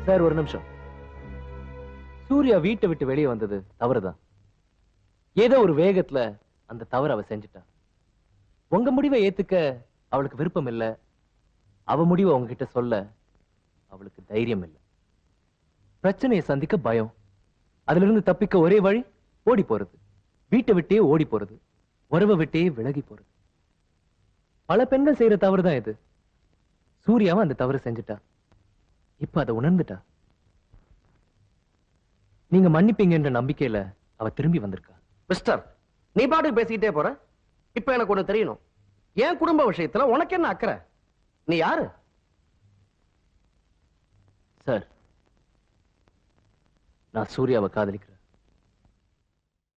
Sir ஒரு நிமிஷம். சூர்யா வீட்டை விட்டு வெளியே வந்தது தவறுதான். ஏதோ ஒரு வேகத்துல அந்த தவறு அவ செஞ்சுட்டா. உங்க முடிவை ஏத்துக்க அவளுக்கு விருப்பம் இல்ல. அவ முடிவை உங்ககிட்ட சொல்ல அவளுக்கு தைரியம் இல்லை. பிரச்சனையை சந்திக்க பயம். அதுல இருந்து தப்பிக்க ஒரே வழி ஓடி போறது. வீட்டை விட்டே ஓடி போறது. உறவை விட்டே விலகி போறது. பல பெண்கள் செய்யற தவறுதான் இது. சூர்யாவும் அந்த தவறு செஞ்சுட்டா. இப்ப அதை உணர்ந்துட்டா. நீங்க மன்னிப்பீங்கன்ற நம்பிக்கையில அவ திரும்பி வந்திருக்கா. மிஸ்டர், நீ பாட்டுக்கு பேசிக்கிட்டே போற. இப்ப எனக்கு ஒண்ணு தெரியணும். என் குடும்ப விஷயத்துல உனக்கு என்ன அக்கறை? நீ யாரு? சார், நான் சூர்யாவை காதலிக்கிறேன்.